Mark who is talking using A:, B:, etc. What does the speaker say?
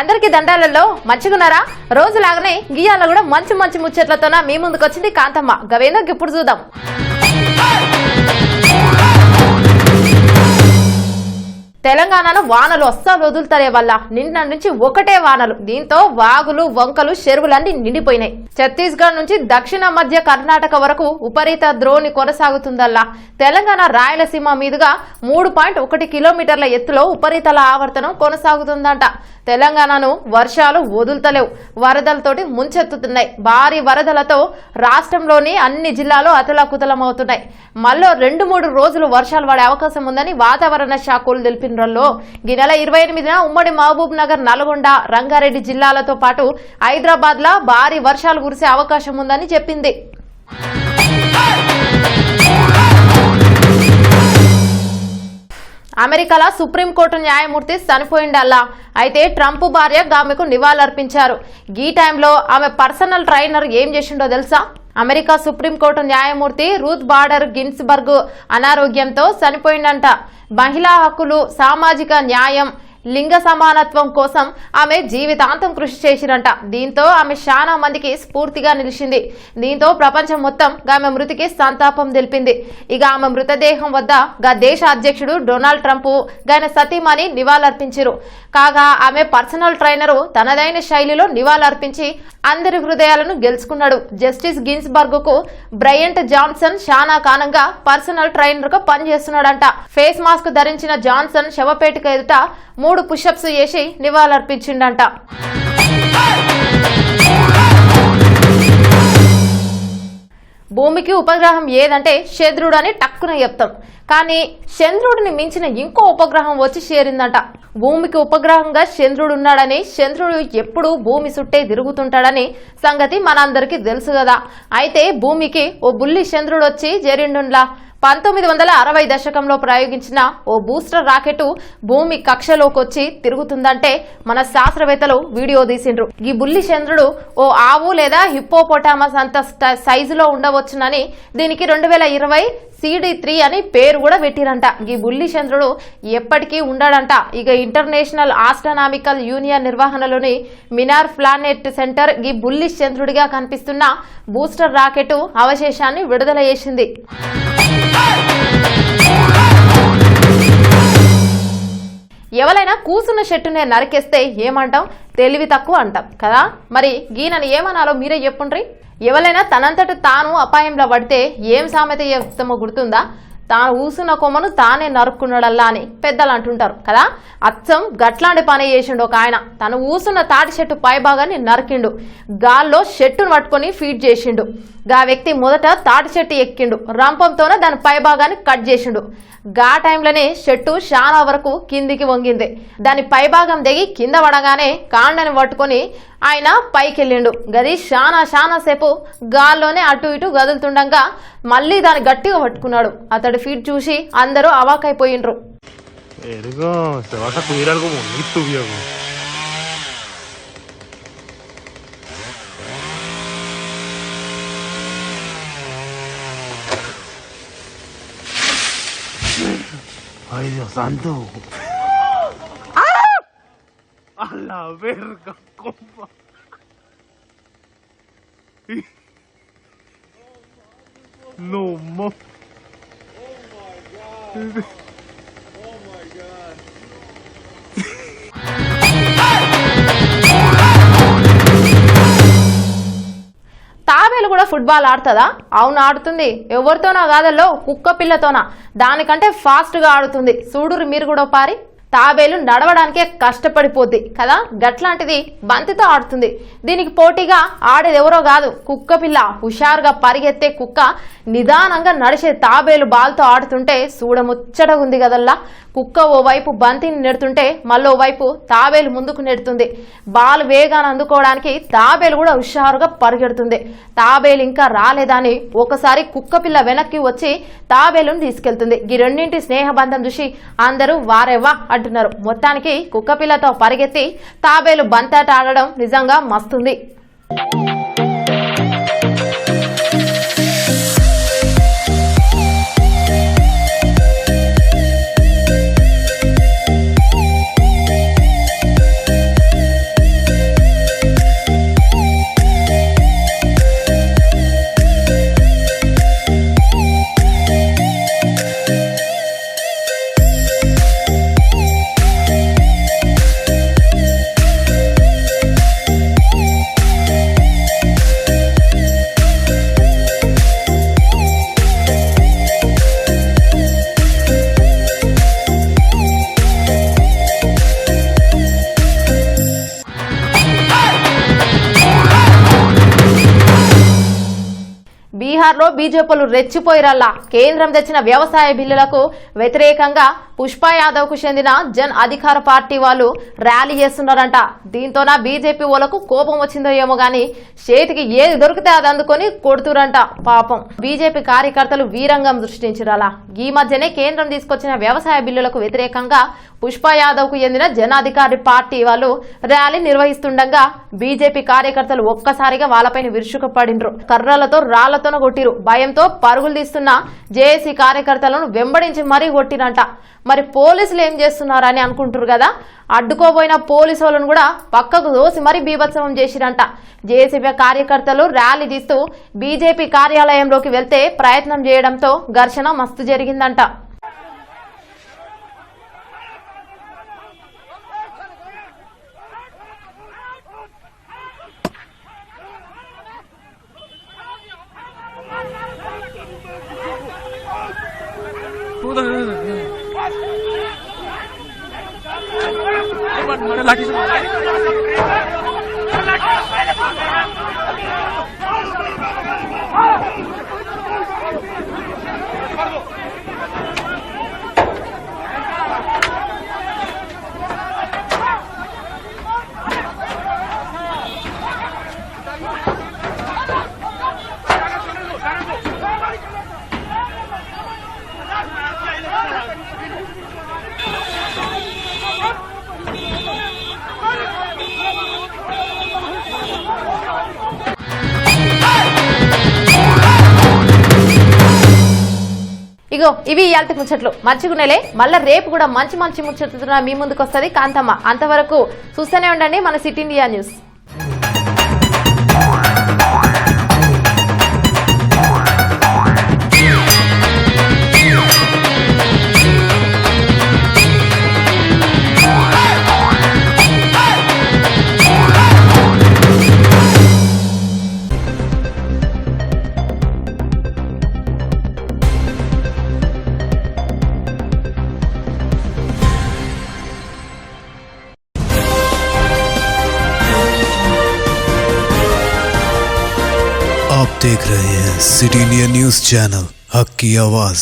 A: అందరికీ దండాలలో మంచిగున్నారా? రోజులాగానే గియాల కూడా మంచి మంచి ముచ్చట్లతోన మీ ముందుకు వచ్చింది కాంతమ్మ. గవేందో ఇప్పుడు చూద్దాం. తెలంగాణలో వానలు అస్సలు వదులుతారే వల్ల నిన్న నుంచి ఒకటే వానలు. దీంతో వాగులు వంకలు చెరువులన్నీ నిండిపోయినాయి. ఛత్తీస్గఢ్ నుంచి దక్షిణ మధ్య కర్ణాటక వరకు ఉపరిత ద్రోణి కొనసాగుతుందల్లా. తెలంగాణ రాయలసీమ మీదుగా 3.1 కిలోమీటర్ల ఎత్తులో ఉపరితల ఆవర్తనం కొనసాగుతుందంట. తెలంగాణను వర్షాలు వదులుతలేవు, వరదలతోటి ముంచెత్తుతున్నాయి. భారీ వరదలతో రాష్ట్రంలోని అన్ని జిల్లాలు అతలాకుతలమవుతున్నాయి. మళ్ళీ 2-3 రోజులు వర్షాలు పడే అవకాశం ఉందని వాతావరణ శాఖలు తెలిపిన ఈ నెల 28న ఉమ్మడి మహబూబ్ నగర్, నల్గొండ, రంగారెడ్డి జిల్లాలతో పాటు హైదరాబాద్ లా భారీ వర్షాలు కురిసే అవకాశం ఉందని చెప్పింది. అమెరికాలో సుప్రీంకోర్టు న్యాయమూర్తి చనిపోయిండల్లా. అయితే ట్రంప్ భార్య ఆమెకు నివాళులర్పించారు. ఈ టైంలో ఆమె పర్సనల్ ట్రైనర్ ఏం చేసిండో తెలుసా? అమెరికా సుప్రీంకోర్టు న్యాయమూర్తి రూత్ బాడర్ గిన్స్బర్గ్ అనారోగ్యంతో చనిపోయిందంట. మహిళా హక్కులు, సామాజిక న్యాయం, లింగ సమానత్వం కోసం ఆమె జీవితాంతం కృషి చేసిరంట. దీంతో ఆమె చాలా మందికి స్ఫూర్తిగా నిలిచింది. దీంతో ప్రపంచం మొత్తం ఆమె మృతికి సంతాపం తెలిపింది. ఇక ఆమె మృతదేహం వద్ద దేశ అధ్యక్షుడు డొనాల్డ్ ట్రంప్ ఆయన సతీమణి నివాళులర్పించారు. కాగా ఆమె పర్సనల్ ట్రైనరు తనదైన శైలిలో నివాళులర్పించి అందరి హృదయాలను గెలుచుకున్నాడు. జస్టిస్ గిన్స్బర్గ్ కు బ్రయంట్ జాన్సన్ చాలా కాలంగా పర్సనల్ ట్రైనర్ గా పనిచేస్తున్నాడంట. ఫేస్ మాస్క్ ధరించిన జాన్సన్ శవపేటిక ఎదుట 3 పుషప్స్ చేసి నివాళులర్పించిండంట. భూమికి ఉపగ్రహం ఏదంటే చంద్రుడు అని టక్కున చెప్తాం. కానీ చంద్రుడిని మించిన ఇంకో ఉపగ్రహం వచ్చి చేరిందంట. భూమికి ఉపగ్రహంగా చంద్రుడు ఉన్నాడని, చంద్రుడు ఎప్పుడు భూమి చుట్టే తిరుగుతుంటాడని సంగతి మనందరికీ తెలుసు కదా. అయితే భూమికి ఓ బుల్లి చంద్రుడు వచ్చి చేరిండులా. 1960 దశకంలో ప్రయోగించిన ఓ బూస్టర్ రాకెట్ భూమి కక్షలోకి వచ్చి తిరుగుతుందంటే మన శాస్త్రవేత్తలు వీడియో తీసిండ్రు. ఈ బుల్లి చంద్రుడు ఓ ఆవు లేదా హిప్పోపోటామస్ అంత సైజులో ఉండవచ్చునని దీనికి 2020 CD3 అని పేరు కూడా పెట్టిరంట. ఈ బుల్లి చంద్రుడు ఎప్పటికీ ఉండడంట. ఇక ఇంటర్నేషనల్ ఆస్ట్రానామికల్ యూనియన్ నిర్వహణలోని మినార్ ప్లానెట్ సెంటర్ ఈ బుల్లి చంద్రుడిగా కనిపిస్తున్న బూస్టర్ రాకెట్ అవశేషాన్ని విడుదల చేసింది. ఎవరైనా కూసున్న చెట్టునే నరికేస్తే ఏమంటాం? తెలివి తక్కువ అంటాం కదా. మరి గీనని ఏమనాలో మీరే చెప్పుండ్రి. ఎవరైనా తనంతట తాను అపాయంలో పడితే ఏం సామెత చెప్తామో గుర్తుందా? తాను ఊసున్న కొమ్మను తానే నరుక్కున్నాడల్లా అని పెద్దలు అంటుంటారు కదా. అచ్చం గట్లాంటి పని చేసిండు ఒక ఆయన. తను ఊసున్న తాటి చెట్టు పై భాగాన్ని నరికిండు. గాల్లో చెట్టును పట్టుకొని ఫీడ్ చేసిండు. గా వ్యక్తి మొదట తాటి చెట్టు ఎక్కిండు. రంపంతోనే దాని పై భాగాన్ని కట్ చేసిండు. గా టైంలోనే చెట్టు చాలా వరకు కిందికి వంగింది. దాని పై భాగం దిగి కింద పడగానే కాండని పట్టుకొని ఆయన పైకెళ్ళిండు. గది చాలా సేపు గాల్లోనే అటు ఇటు గదులుతుండగా మళ్ళీ దాన్ని గట్టిగా పట్టుకున్నాడు. అతడి ఫీట్ చూసి అందరూ అవాకైపోయిండ్రు.
B: Ay, Dios santo. A la verga, compa. No, mo. Oh my god. Oh my god.
A: తాబేలు కూడా ఫుట్బాల్ ఆడుతుందా? అవును, ఆడుతుంది. ఎవరితోనా కాదల్లో, కుక్క పిల్లతోనా. దానికంటే ఫాస్ట్ గా ఆడుతుంది. చూడురు మీరు కూడా పారి. తాబేలు నడవడానికే కష్టపడిపోద్ది కదా. గట్లాంటిది బంతితో ఆడుతుంది. దీనికి పోటీగా ఆడేది ఎవరో కాదు, కుక్క పిల్ల. హుషారుగా పరిగెత్తే కుక్క నిదానంగా నడిచే తాబేలు బాల్తో ఆడుతుంటే చూడముచ్చటగా ఉంది కదల్లా. కుక్క ఓవైపు బంతిని నెడుతుంటే మళ్ళీ వైపు తాబేలు ముందుకు నెడుతుంది. బాల్ వేగాన్ని అందుకోవడానికి తాబేలు కూడా హుషారుగా పరిగెడుతుంది. తాబేలు ఇంకా రాలేదని ఒకసారి కుక్క పిల్ల వెనక్కి వచ్చి తాబేలును తీసుకెళ్తుంది. ఈ రెండింటి స్నేహబంధం చూసి అందరూ వారేవా అంటున్నారు. మొత్తానికి కుక్క పిల్లతో పరిగెత్తి తాబేలు బంతాట ఆడడం నిజంగా మస్తుంది. బీహార్లో బీజేపీలు రెచ్చిపోయిరల్లా కేంద్రం తెచ్చిన వ్యవసాయ బిల్లులకు వ్యతిరేకంగా పుష్ప యాదవ్కు చెందిన జన్ అధికార పార్టీ వాళ్ళు ర్యాలీ చేస్తున్నారంట. దీంతోన బీజేపీ వాళ్ళకు కోపం వచ్చిందో ఏమో గాని చేతికి ఏది దొరికితే అది అందుకొని కొడుతురంట. పాపం బీజేపీ కార్యకర్తలు వీరంగం సృష్టించారలా. ఈ మధ్యనే కేంద్రం తీసుకొచ్చిన వ్యవసాయ బిల్లులకు వ్యతిరేకంగా పుష్ప యాదవ్కు చెందిన జన్ అధికారి పార్టీ వాళ్ళు ర్యాలీ నిర్వహిస్తుండగా బీజేపీ కార్యకర్తలు ఒక్కసారిగా వాళ్ళపైన విరుచుకుపడిండ్రు. కర్రలతో రాళ్లతోనే కొట్టిరు. భయంతో పరుగులు తీస్తున్న జేఏసీ కార్యకర్తలను వెంబడించి మరీ కొట్టిరంట. మరి పోలీసులు ఏం చేస్తున్నారని అనుకుంటారు కదా, అడ్డుకోబోయిన పోలీసు వాళ్ళను కూడా పక్కకు దోసి మరీ బీభత్సవం చేసిరంట. జేఏసీ కార్యకర్తలు ర్యాలీ తీస్తూ బీజేపీ కార్యాలయంలోకి వెళ్తే ప్రయత్నం చేయడంతో ఘర్షణ మస్తు జరిగిందంట. ఇగో ఇవి ఇయాల్టి ముచ్చట్లు. మర్చిగునేలే, మళ్ళా రేపు కూడా మంచి మంచి ముచ్చట్లు మీ ముందుకు వస్తుంది కాంతమ్మ. అంతవరకు చూస్తూనే ఉండండి మన సిటీ న్యూస్.
C: आप देख रहे हैं सिटिंडिया न्यूज चैनल, हक की आवाज।